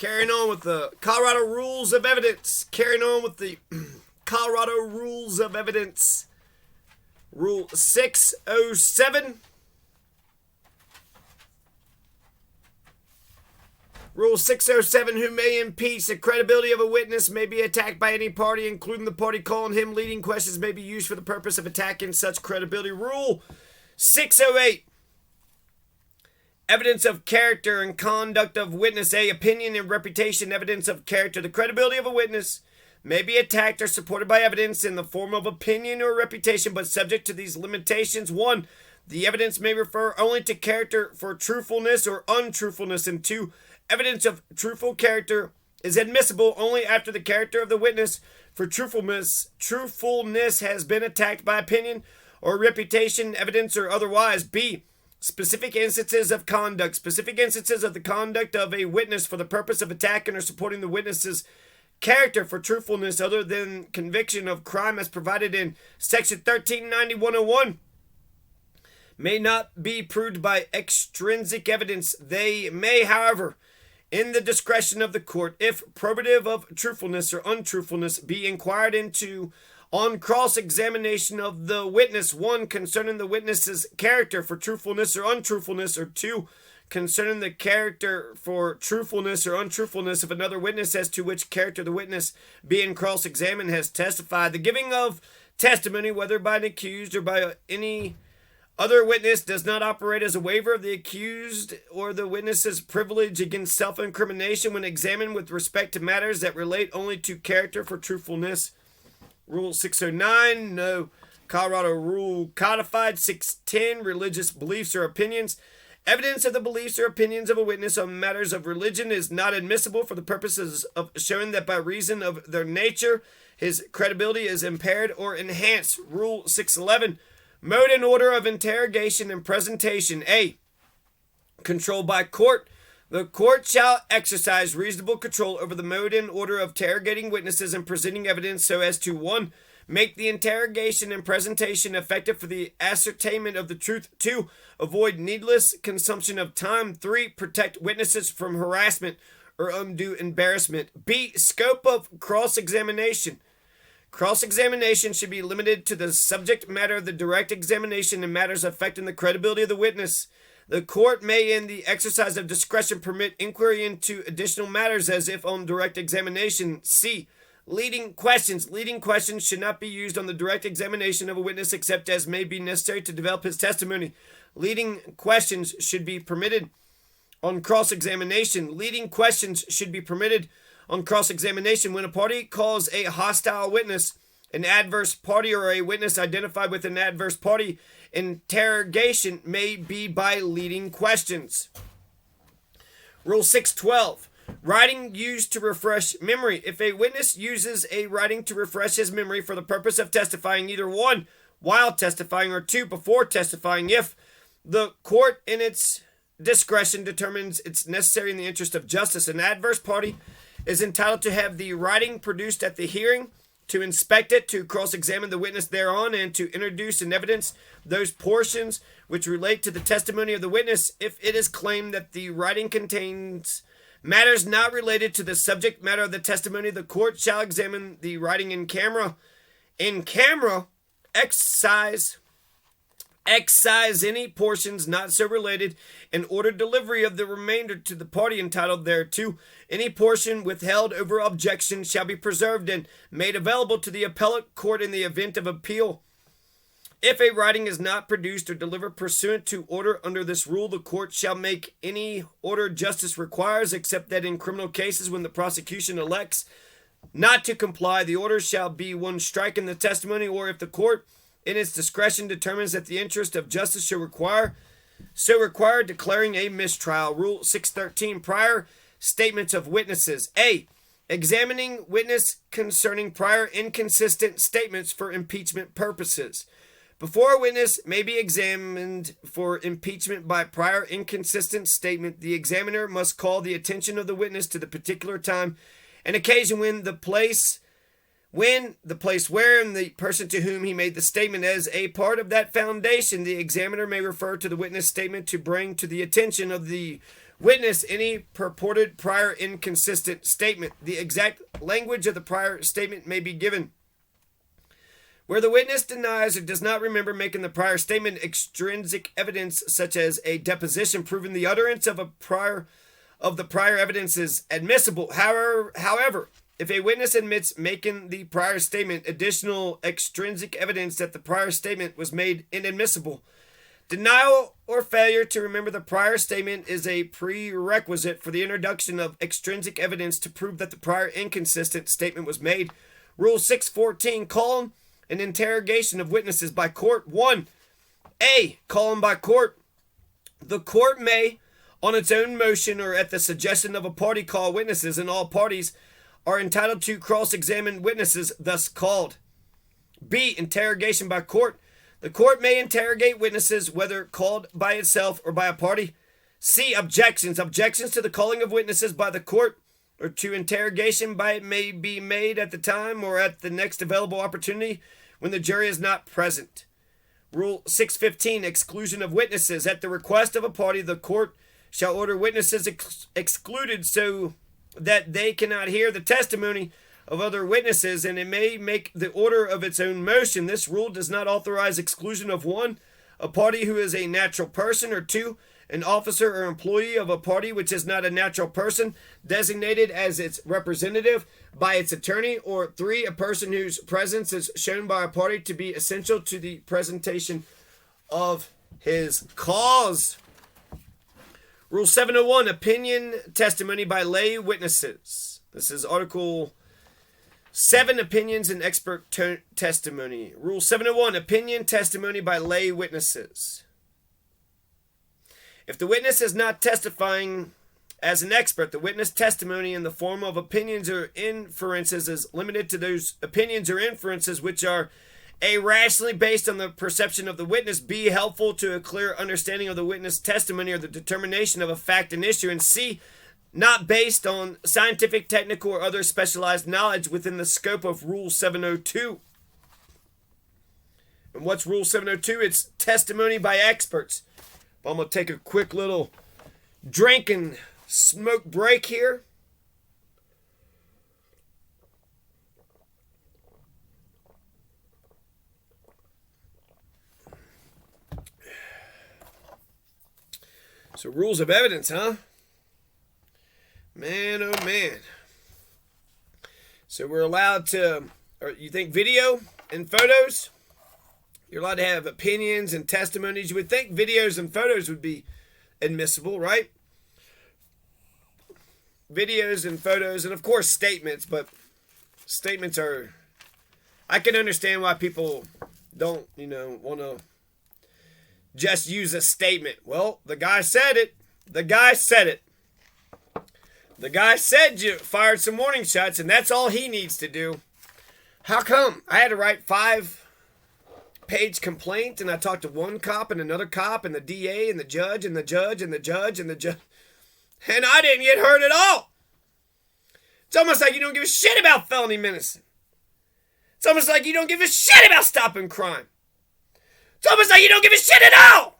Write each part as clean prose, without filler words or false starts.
Carrying on with the Colorado Rules of Evidence. Carrying on with the Colorado Rules of Evidence. Rule 607. Rule 607, who may impeach the credibility of a witness may be attacked by any party, including the party calling him. Leading questions may be used for the purpose of attacking such credibility. Rule 608. Evidence of character and conduct of witness. A. Opinion and reputation. Evidence of character. The credibility of a witness may be attacked or supported by evidence in the form of opinion or reputation, but subject to these limitations. 1. The evidence may refer only to character for truthfulness or untruthfulness. And 2. Evidence of truthful character is admissible only after the character of the witness for truthfulness has been attacked by opinion or reputation, evidence, or otherwise. B. Specific instances of conduct. Specific instances of the conduct of a witness for the purpose of attacking or supporting the witness's character for truthfulness other than conviction of crime as provided in Section 1390-101 may not be proved by extrinsic evidence. They may, however, in the discretion of the court, if probative of truthfulness or untruthfulness, be inquired into on cross-examination of the witness. 1. Concerning the witness's character for truthfulness or untruthfulness, or 2. Concerning the character for truthfulness or untruthfulness of another witness as to which character the witness being cross-examined has testified. The giving of testimony, whether by an accused or by any other witness, does not operate as a waiver of the accused or the witness's privilege against self-incrimination when examined with respect to matters that relate only to character for truthfulness. Rule 609, no Colorado rule codified. 610, religious beliefs or opinions. Evidence of the beliefs or opinions of a witness on matters of religion is not admissible for the purposes of showing that by reason of their nature, his credibility is impaired or enhanced. Rule 611, mode and order of interrogation and presentation. A. Controlled by court. The court shall exercise reasonable control over the mode and order of interrogating witnesses and presenting evidence so as to 1. Make the interrogation and presentation effective for the ascertainment of the truth. 2. Avoid needless consumption of time. 3. Protect witnesses from harassment or undue embarrassment. B. Scope of cross-examination. Cross-examination should be limited to the subject matter of the direct examination and matters affecting the credibility of the witness. The court may, in the exercise of discretion, permit inquiry into additional matters as if on direct examination. C. Leading questions. Leading questions should not be used on the direct examination of a witness except as may be necessary to develop his testimony. Leading questions should be permitted on cross-examination. Leading questions should be permitted on cross-examination when a party calls a hostile witness an adverse party or a witness identified with an adverse party. Interrogation may be by leading questions. Rule 612. Writing used to refresh memory. If a witness uses a writing to refresh his memory for the purpose of testifying, either 1. While testifying, or 2. Before testifying, if the court in its discretion determines it's necessary in the interest of justice, an adverse party is entitled to have the writing produced at the hearing, to inspect it, to cross-examine the witness thereon, and to introduce in evidence those portions which relate to the testimony of the witness. If it is claimed that the writing contains matters not related to the subject matter of the testimony, the court shall examine the writing in camera. In camera, excise any portions not so related, and order delivery of the remainder to the party entitled thereto. Any portion withheld over objection shall be preserved and made available to the appellate court in the event of appeal. If a writing is not produced or delivered pursuant to order under this rule, the court shall make any order justice requires, except that in criminal cases when the prosecution elects not to comply, the order shall be one striking the testimony, or if the court in its discretion determines that the interest of justice shall require, declaring a mistrial. Rule 613. Prior statements of witnesses. A. Examining witness concerning prior inconsistent statements for impeachment purposes. Before a witness may be examined for impeachment by prior inconsistent statement, the examiner must call the attention of the witness to the particular time and occasion when the place where and the person to whom he made the statement. As a part of that foundation, the examiner may refer to the witness statement to bring to the attention of the witness any purported prior inconsistent statement. The exact language of the prior statement may be given. Where the witness denies or does not remember making the prior statement, extrinsic evidence such as a deposition proving the utterance of the prior evidence is admissible. However, if a witness admits making the prior statement, additional extrinsic evidence that the prior statement was made inadmissible. Denial or failure to remember the prior statement is a prerequisite for the introduction of extrinsic evidence to prove that the prior inconsistent statement was made. Rule 614, call an interrogation of witnesses by court. 1A, call them by court. The court may, on its own motion or at the suggestion of a party, call witnesses, and all parties are entitled to cross-examine witnesses thus called. B, interrogation by court. The court may interrogate witnesses whether called by itself or by a party. C, objections. Objections to the calling of witnesses by the court or to interrogation by it may be made at the time or at the next available opportunity when the jury is not present. Rule 615, exclusion of witnesses. At the request of a party, the court shall order witnesses excluded so that they cannot hear the testimony of other witnesses, and it may make the order of its own motion. This rule does not authorize exclusion of 1, a party who is a natural person, or 2, an officer or employee of a party which is not a natural person, designated as its representative by its attorney, or 3, a person whose presence is shown by a party to be essential to the presentation of his cause. Rule 701, opinion testimony by lay witnesses. This is Article 7, opinions and expert testimony. Rule 701, opinion testimony by lay witnesses. If the witness is not testifying as an expert, the witness testimony in the form of opinions or inferences is limited to those opinions or inferences which are A, rationally based on the perception of the witness. B, helpful to a clear understanding of the witness testimony or the determination of a fact and issue. And C, not based on scientific, technical, or other specialized knowledge within the scope of Rule 702. And what's Rule 702? It's testimony by experts. I'm going to take a quick little drink and smoke break here. So rules of evidence, huh? Man, oh man. So we're allowed to, or you think video and photos? You're allowed to have opinions and testimonies. You would think videos and photos would be admissible, right? Videos and photos, and of course statements, but statements are, I can understand why people don't, want to just use a statement. Well, the guy said it. The guy said it. The guy said you fired some warning shots, and that's all he needs to do. How come? I had to write 5-page complaint, and I talked to one cop and another cop and the DA and the judge and the judge and the judge and the judge, and I didn't get hurt at all. It's almost like you don't give a shit about felony menacing. It's almost like you don't give a shit about stopping crime. It's almost like you don't give a shit at all.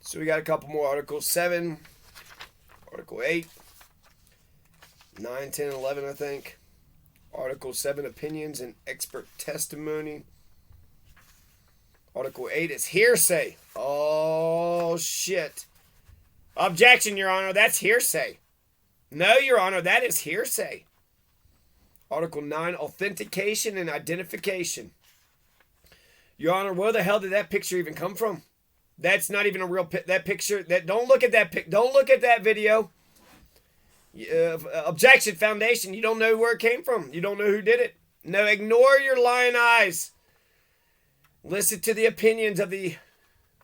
So we got a couple more articles. 7, Article 8, 9, 10, 11, I think. Article 7, opinions and expert testimony. Article 8 is hearsay. Oh, shit. Objection, Your Honor. That's hearsay. No, Your Honor. That is hearsay. Article 9, authentication and identification. Your Honor, where the hell did that picture even come from? That's not even a real that picture. Don't look at that Don't look at that video. Objection, foundation. You don't know where it came from. You don't know who did it. No, ignore your lying eyes. Listen to the opinions of the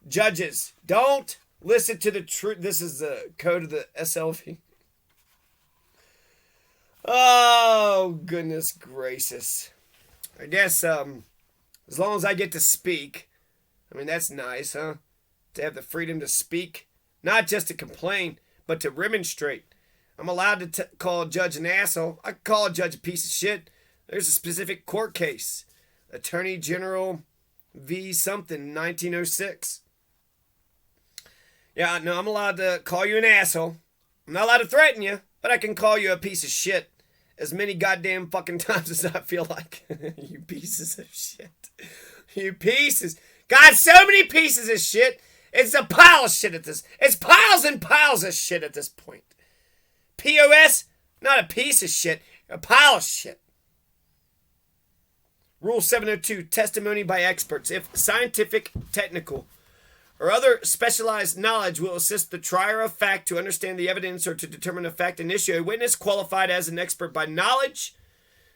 judges. Don't listen to the truth. This is the code of the SLV. Oh, goodness gracious. I guess, as long as I get to speak, I mean, that's nice, huh? To have the freedom to speak, not just to complain, but to remonstrate. I'm allowed to call a judge an asshole. I can call a judge a piece of shit. There's a specific court case. Attorney General v. something, 1906. Yeah, no, I'm allowed to call you an asshole. I'm not allowed to threaten you, but I can call you a piece of shit as many goddamn fucking times as I feel like. You pieces of shit. You pieces. God, so many pieces of shit. It's a pile of shit at this. It's piles and piles of shit at this point. POS, not a piece of shit, a pile of shit. Rule 702, testimony by experts. If scientific, technical, or other specialized knowledge will assist the trier of fact to understand the evidence or to determine a fact and issue, a witness qualified as an expert by knowledge,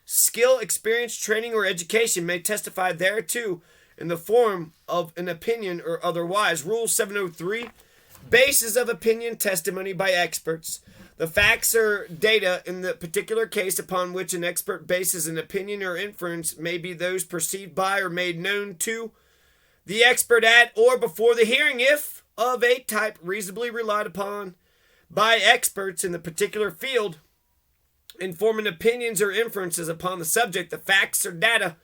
skill, experience, training, or education may testify thereto in the form of an opinion or otherwise. Rule 703, basis of opinion testimony by experts. The facts or data in the particular case upon which an expert bases an opinion or inference may be those perceived by or made known to the expert at or before the hearing, if of a type reasonably relied upon by experts in the particular field, in forming opinions or inferences upon the subject. The facts or data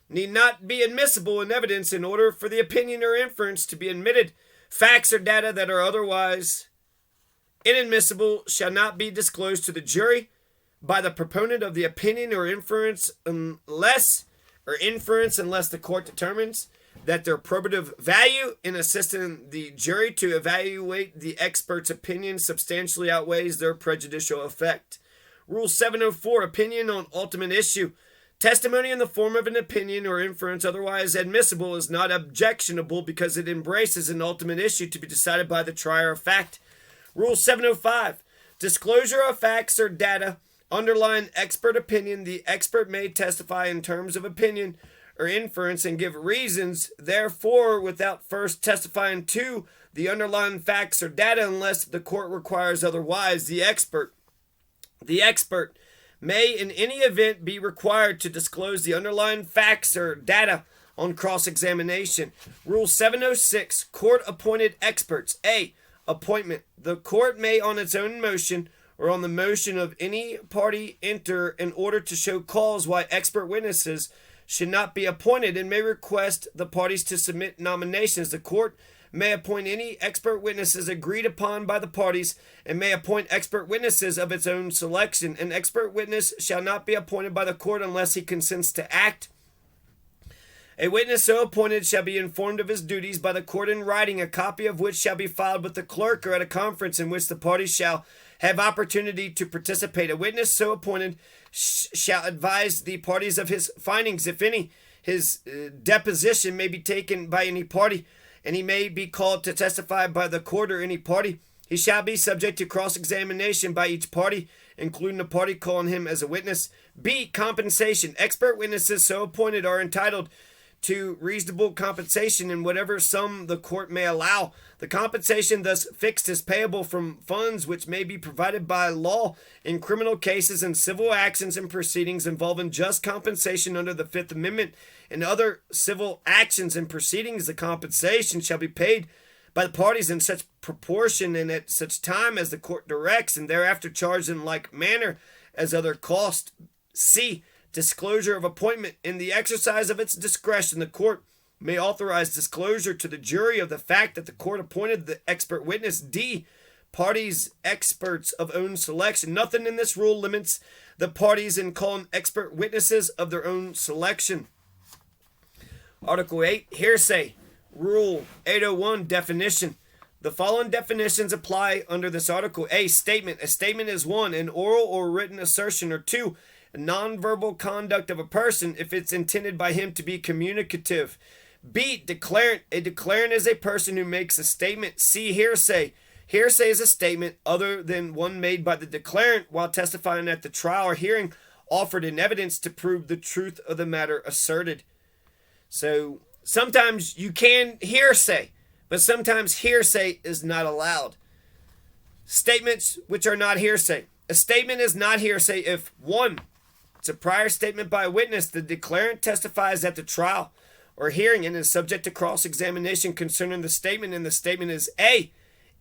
need not be admissible in evidence in order for the opinion or inference to be admitted. Facts or data that are otherwise inadmissible shall not be disclosed to the jury by the proponent of the opinion or inference unless the court determines that their probative value in assisting the jury to evaluate the expert's opinion substantially outweighs their prejudicial effect. Rule 704, opinion on ultimate issue. Testimony in the form of an opinion or inference otherwise admissible is not objectionable because it embraces an ultimate issue to be decided by the trier of fact. Rule 705, disclosure of facts or data underlying expert opinion. The expert may testify in terms of opinion or inference and give reasons, therefore, without first testifying to the underlying facts or data unless the court requires otherwise. The expert may in any event be required to disclose the underlying facts or data on cross-examination. Rule 706, court-appointed experts. A, appointment. The court may on its own motion or on the motion of any party enter in order to show cause why expert witnesses should not be appointed and may request the parties to submit nominations. The court may appoint any expert witnesses agreed upon by the parties and may appoint expert witnesses of its own selection. An expert witness shall not be appointed by the court unless he consents to act. A witness so appointed shall be informed of his duties by the court in writing, a copy of which shall be filed with the clerk or at a conference in which the parties shall have opportunity to participate. A witness so appointed shall advise the parties of his findings, if any. His deposition may be taken by any party, and he may be called to testify by the court or any party. He shall be subject to cross-examination by each party, including the party calling him as a witness. B, compensation. Expert witnesses so appointed are entitled to reasonable compensation in whatever sum the court may allow. The compensation thus fixed is payable from funds which may be provided by law in criminal cases and civil actions and proceedings involving just compensation under the Fifth Amendment. In other civil actions and proceedings, the compensation shall be paid by the parties in such proportion and at such time as the court directs, and thereafter charged in like manner as other cost. C, disclosure of appointment. In the exercise of its discretion, the court may authorize disclosure to the jury of the fact that the court appointed the expert witness. D, parties experts of own selection. Nothing in this rule limits the parties in calling expert witnesses of their own selection. Article 8, hearsay. Rule 801, definition. The following definitions apply under this article. A, statement. A statement is 1, an oral or written assertion, or 2, a nonverbal conduct of a person if it's intended by him to be communicative. B, declarant. A declarant is a person who makes a statement. C, hearsay. Hearsay is a statement other than one made by the declarant while testifying at the trial or hearing offered in evidence to prove the truth of the matter asserted. So sometimes you can hearsay, but sometimes hearsay is not allowed. Statements which are not hearsay. A statement is not hearsay if 1. It's a prior statement by a witness. The declarant testifies at the trial or hearing and is subject to cross-examination concerning the statement, and the statement is A.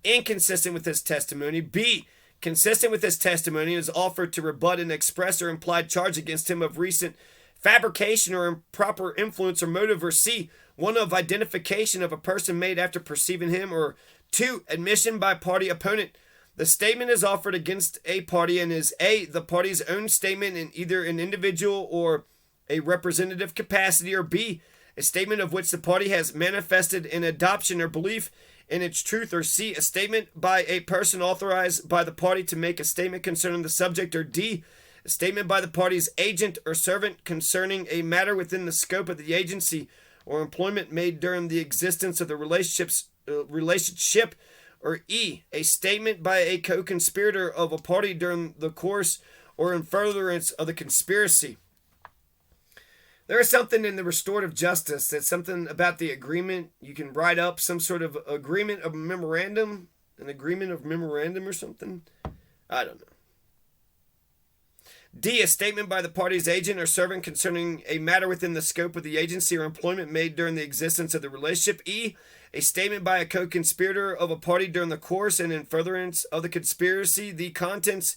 inconsistent with his testimony, B. consistent with his testimony and is offered to rebut an express or implied charge against him of recent fabrication or improper influence or motive, or C. one of identification of a person made after perceiving him, or 2. admission by party opponent. The statement is offered against a party and is A. the party's own statement in either an individual or a representative capacity, or B. a statement of which the party has manifested an adoption or belief in its truth, or C. a statement by a person authorized by the party to make a statement concerning the subject, or D. a statement by the party's agent or servant concerning a matter within the scope of the agency or employment made during the existence of the relationship, or E. a statement by a co-conspirator of a party during the course or in furtherance of the conspiracy. There is something in the restorative justice that's something about the agreement. You can write up some sort of agreement of memorandum, an agreement of memorandum or something. I don't know. D. a statement by the party's agent or servant concerning a matter within the scope of the agency or employment made during the existence of the relationship. E. a statement by a co-conspirator of a party during the course and in furtherance of the conspiracy. The contents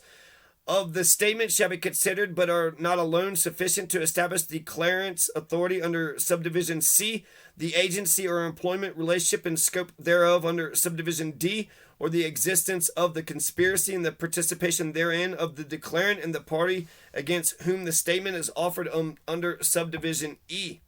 of the statement shall be considered, but are not alone sufficient to establish the declarant's authority under subdivision C, the agency or employment relationship and scope thereof under subdivision D, or the existence of the conspiracy and the participation therein of the declarant and the party against whom the statement is offered under subdivision E.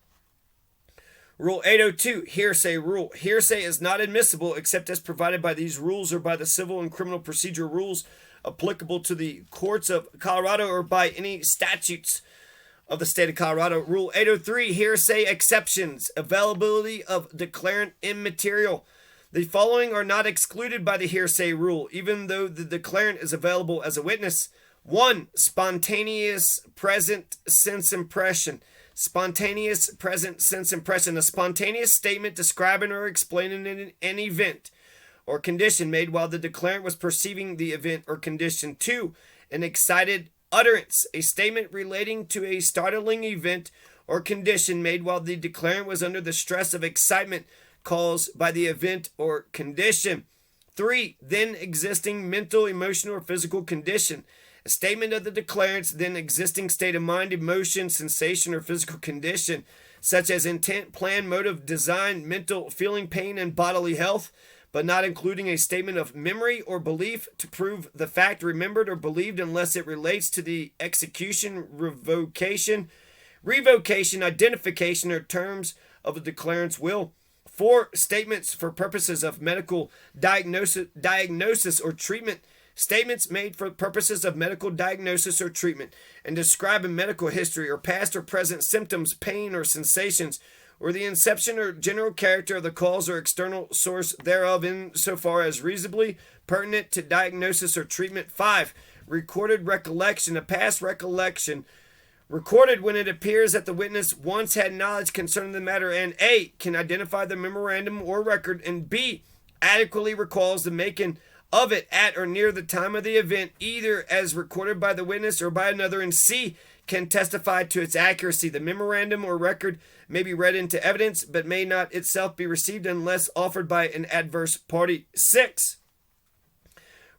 Rule 802, hearsay rule. Hearsay is not admissible except as provided by these rules or by the civil and criminal procedure rules applicable to the courts of Colorado or by any statutes of the state of Colorado. Rule 803, hearsay exceptions. Availability of declarant immaterial. The following are not excluded by the hearsay rule, even though the declarant is available as a witness. 1. Spontaneous present sense impression. Spontaneous present sense impression. A spontaneous statement describing or explaining an event or condition made while the declarant was perceiving the event or condition. 2. An excited utterance. A statement relating to a startling event or condition made while the declarant was under the stress of excitement caused by the event or condition. 3. Then existing mental, emotional, or physical condition. A statement of the declarant's then existing state of mind, emotion, sensation, or physical condition, such as intent, plan, motive, design, mental, feeling, pain, and bodily health, but not including a statement of memory or belief to prove the fact remembered or believed unless it relates to the execution, revocation, identification, or terms of the declarant's will. 4. Statements for purposes of medical diagnosis or treatment. Statements made for purposes of medical diagnosis or treatment and describing medical history or past or present symptoms, pain, or sensations, or the inception or general character of the cause or external source thereof insofar as reasonably pertinent to diagnosis or treatment. 5. Recorded recollection. A past recollection recorded when it appears that the witness once had knowledge concerning the matter and A. can identify the memorandum or record, and B. adequately recalls the making of it at or near the time of the event, either as recorded by the witness or by another, and C. can testify to its accuracy. The memorandum or record may be read into evidence, but may not itself be received unless offered by an adverse party. 6.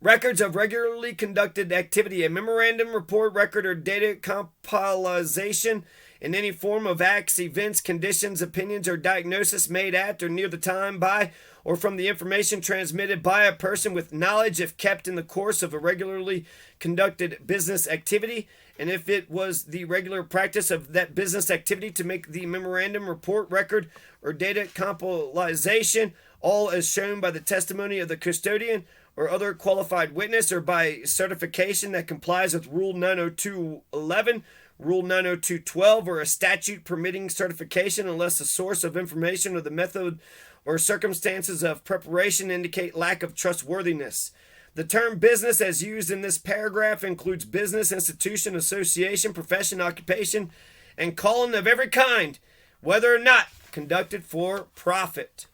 Records of regularly conducted activity. A memorandum, report, record, or data compilation in any form of acts, events, conditions, opinions, or diagnosis made at or near the time by or from the information transmitted by a person with knowledge if kept in the course of a regularly conducted business activity, and if it was the regular practice of that business activity to make the memorandum, report, record, or data compilation, all as shown by the testimony of the custodian or other qualified witness, or by certification that complies with Rule 902.11, Rule 902.12, or a statute permitting certification unless the source of information or the method or circumstances of preparation indicate lack of trustworthiness. The term business as used in this paragraph includes business, institution, association, profession, occupation, and calling of every kind, whether or not conducted for profit.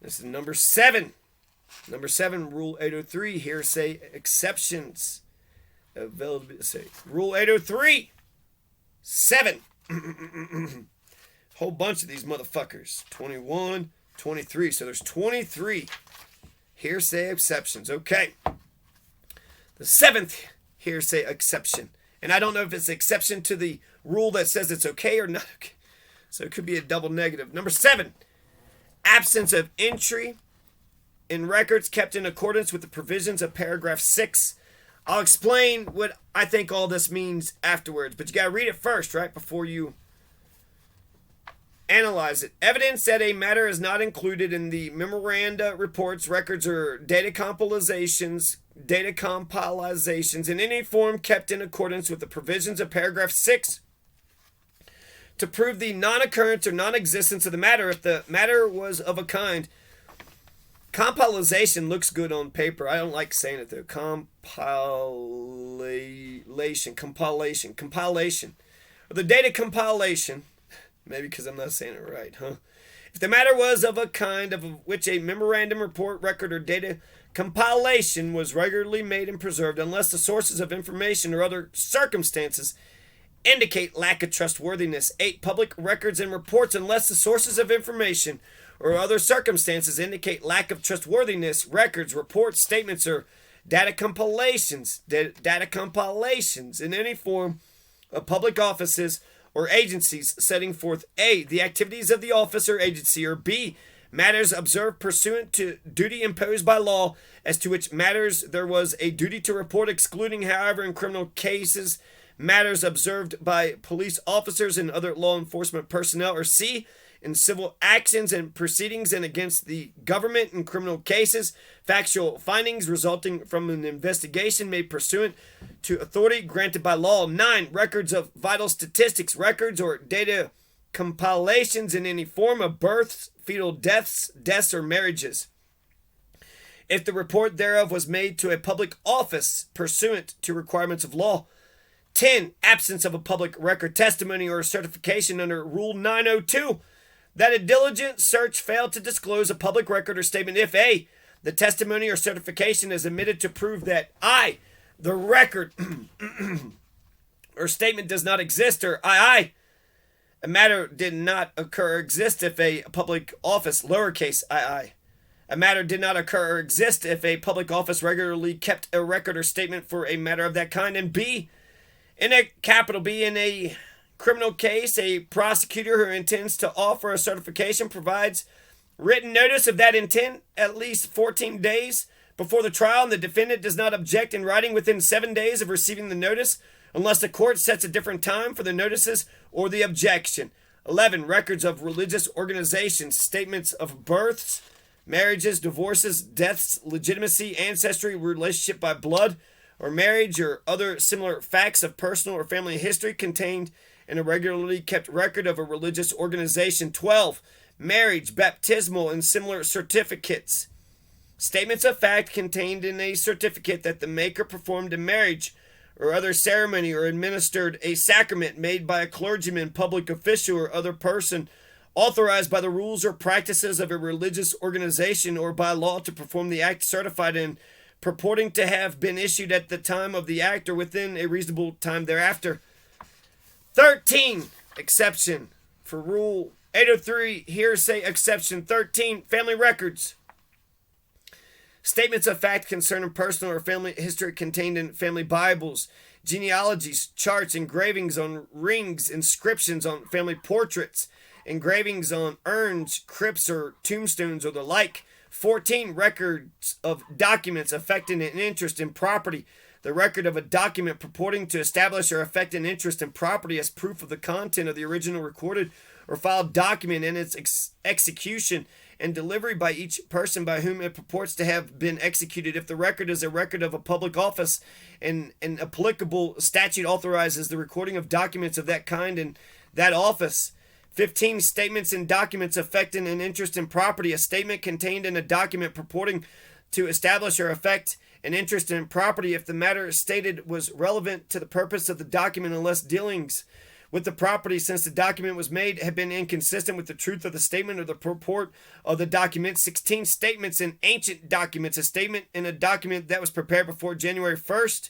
This is number 7. Number 7, Rule 803, hearsay exceptions. Rule 803, 7. Whole bunch of these motherfuckers. 21, 23. So there's 23 hearsay exceptions. Okay. The 7th hearsay exception. And I don't know if it's an exception to the rule that says it's okay or not okay. So it could be a double negative. Number 7, absence of entry in records kept in accordance with the provisions of paragraph 6. I'll explain what I think all this means afterwards, but you got to read it first, right, before you analyze it. Evidence that a matter is not included in the memoranda, reports, records, or data compilations in any form kept in accordance with the provisions of paragraph 6 to prove the non-occurrence or non-existence of the matter if the matter was of a kind. Compilation looks good on paper. I don't like saying it though. Compilation. Or the data compilation. Maybe because I'm not saying it right, huh? If the matter was of a kind of which a memorandum, report, record, or data compilation was regularly made and preserved, unless the sources of information or other circumstances indicate lack of trustworthiness. 8. Public records and reports, unless the sources of information or other circumstances indicate lack of trustworthiness. Records, reports, statements, or data compilations in any form of public offices or agencies setting forth A, the activities of the office or agency, or B, matters observed pursuant to duty imposed by law, as to which matters there was a duty to report, excluding, however, in criminal cases, matters observed by police officers and other law enforcement personnel, or C, in civil actions and proceedings and against the government in criminal cases, factual findings resulting from an investigation made pursuant to authority granted by law. 9. Records of vital statistics, records or data compilations in any form of births, fetal deaths, or marriages, if the report thereof was made to a public office pursuant to requirements of law. 10. Absence of a public record, testimony, or certification under Rule 902 that a diligent search failed to disclose a public record or statement if A, the testimony or certification is admitted to prove that I, the record or statement does not exist, or I, a matter did not occur or exist if a public office, lowercase I, a matter did not occur or exist if a public office regularly kept a record or statement for a matter of that kind, and B, in a capital B, in a criminal case, a prosecutor who intends to offer a certification provides written notice of that intent at least 14 days before the trial, and the defendant does not object in writing within 7 days of receiving the notice, unless the court sets a different time for the notices or the objection. 11. Records of religious organizations, statements of births, marriages, divorces, deaths, legitimacy, ancestry, relationship by blood or marriage, or other similar facts of personal or family history contained in a regularly kept record of a religious organization. 12. Marriage, baptismal, and similar certificates. Statements of fact contained in a certificate that the maker performed a marriage or other ceremony or administered a sacrament made by a clergyman, public official, or other person authorized by the rules or practices of a religious organization or by law to perform the act certified in, purporting to have been issued at the time of the act or within a reasonable time thereafter. 13. Exception for Rule 803, hearsay exception. 13. Family records. Statements of fact concerning personal or family history contained in family Bibles, genealogies, charts, engravings on rings, inscriptions on family portraits, engravings on urns, crypts, or tombstones, or the like. 14. Records of documents affecting an interest in property. The record of a document purporting to establish or affect an interest in property as proof of the content of the original recorded or filed document and its execution and delivery by each person by whom it purports to have been executed. If the record is a record of a public office and an applicable statute authorizes the recording of documents of that kind in that office. 15. Statements and documents affecting an interest in property. A statement contained in a document purporting to establish or affect an interest in property if the matter stated was relevant to the purpose of the document unless dealings with the property since the document was made have been inconsistent with the truth of the statement or the purport of the document. 16. Statements in ancient documents. A statement in a document that was prepared before January 1st,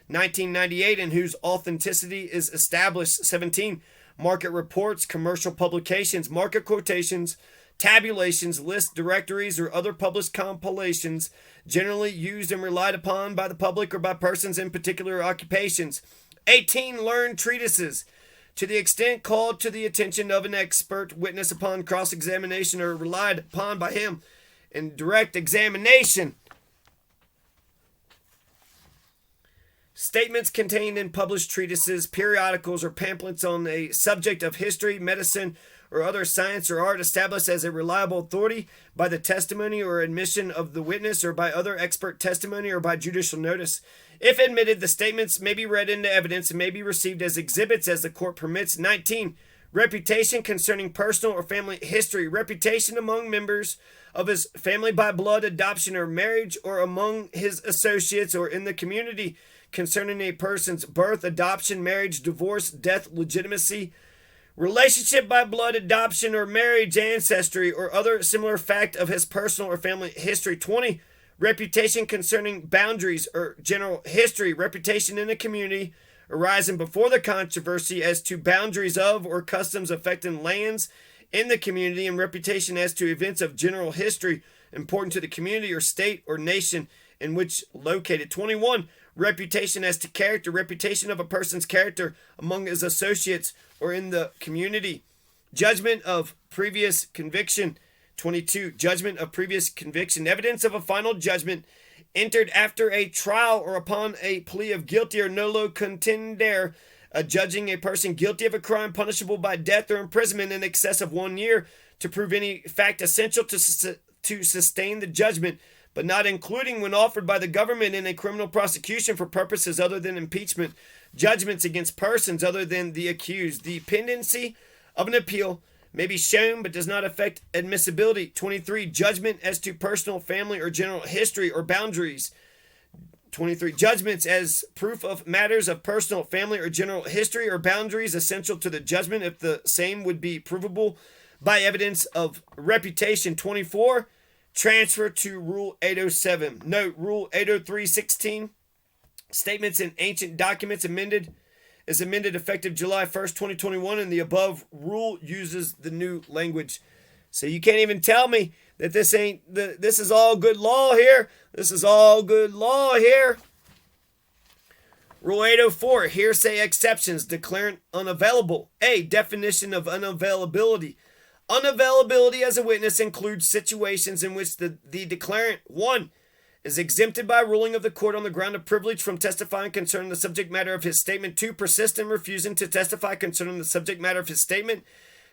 1998 and whose authenticity is established. 17. Market reports, commercial publications, market quotations, tabulations, lists, directories, or other published compilations generally used and relied upon by the public or by persons in particular occupations. 18. Learned treatises. To the extent called to the attention of an expert witness upon cross-examination or relied upon by him in direct examination. Statements contained in published treatises, periodicals, or pamphlets on a subject of history, medicine, or other science or art established as a reliable authority by the testimony or admission of the witness or by other expert testimony or by judicial notice. If admitted, the statements may be read into evidence and may be received as exhibits as the court permits. 19. Reputation concerning personal or family history. Reputation among members of his family by blood, adoption, or marriage, or among his associates or in the community concerning a person's birth, adoption, marriage, divorce, death, legitimacy, relationship by blood, adoption, or marriage, ancestry, or other similar fact of his personal or family history. 20. Reputation concerning boundaries or general history. Reputation in a community arising before the controversy as to boundaries of or customs affecting lands in the community, and reputation as to events of general history important to the community or state or nation in which located. 21. Reputation as to character. Reputation of a person's character among his associates or in the community. Judgment of previous conviction. 22. Judgment of previous conviction. Evidence of a final judgment entered after a trial or upon a plea of guilty or nolo contendere, judging a person guilty of a crime punishable by death or imprisonment in excess of 1 year to prove any fact essential to sustain the judgment, but not including when offered by the government in a criminal prosecution for purposes other than impeachment. Judgments against persons other than the accused. The pendency of an appeal may be shown but does not affect admissibility. 23. Judgment as to personal, family, or general history or boundaries. 23. Judgments as proof of matters of personal, family, or general history or boundaries essential to the judgment if the same would be provable by evidence of reputation. 24. Transfer to Rule 807. Note, Rule 803.16. Statements in ancient documents is amended effective July 1st, 2021, and the above rule uses the new language. So you can't even tell me that this is all good law here. This is all good law here. Rule 804, hearsay exceptions, declarant unavailable. A, definition of unavailability. Unavailability as a witness includes situations in which the declarant, 1, is exempted by ruling of the court on the ground of privilege from testifying concerning the subject matter of his statement. 2, persist in refusing to testify concerning the subject matter of his statement,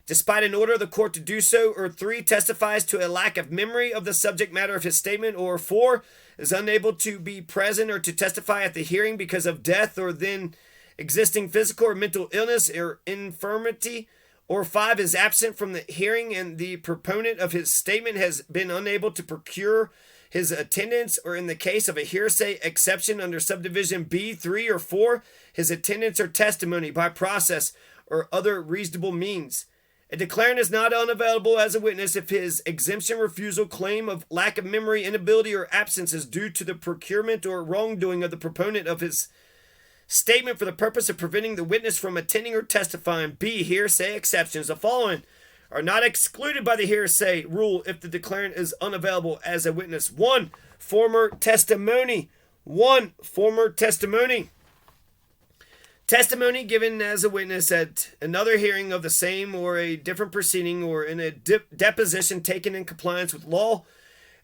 despite an order of the court to do so. Or 3, testifies to a lack of memory of the subject matter of his statement. Or 4, is unable to be present or to testify at the hearing because of death or then existing physical or mental illness or infirmity. Or 5, is absent from the hearing and the proponent of his statement has been unable to procure his attendance, or in the case of a hearsay exception under subdivision B, 3 or 4, his attendance or testimony by process or other reasonable means. A declarant is not unavailable as a witness if his exemption, refusal, claim of lack of memory, inability, or absence is due to the procurement or wrongdoing of the proponent of his statement for the purpose of preventing the witness from attending or testifying. B, hearsay exceptions. The following are not excluded by the hearsay rule if the declarant is unavailable as a witness. 1, former testimony. 1, former testimony. Testimony given as a witness at another hearing of the same or a different proceeding, or in a deposition taken in compliance with law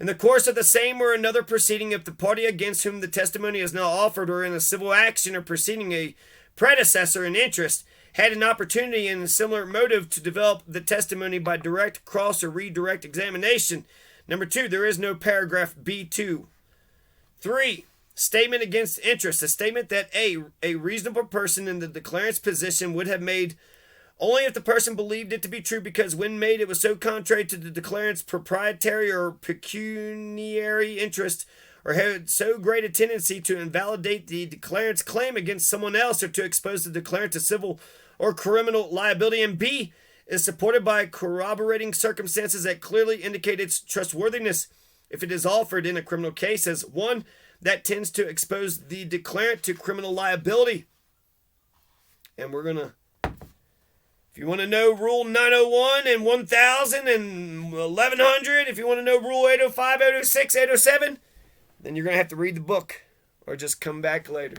in the course of the same or another proceeding if the party against whom the testimony is now offered, or in a civil action or proceeding a predecessor in interest, had an opportunity and a similar motive to develop the testimony by direct, cross, or redirect examination. Number 2, there is no paragraph B2. 3, statement against interest. A statement that a reasonable person in the declarant's position would have made only if the person believed it to be true, because when made it was so contrary to the declarant's proprietary or pecuniary interest, or had so great a tendency to invalidate the declarant's claim against someone else, or to expose the declarant to civil or criminal liability, and B, is supported by corroborating circumstances that clearly indicate its trustworthiness if it is offered in a criminal case as one that tends to expose the declarant to criminal liability. And we're going to, if you want to know Rule 901 and 1000 and 1100, if you want to know Rule 805, 806, 807, then you're going to have to read the book or just come back later.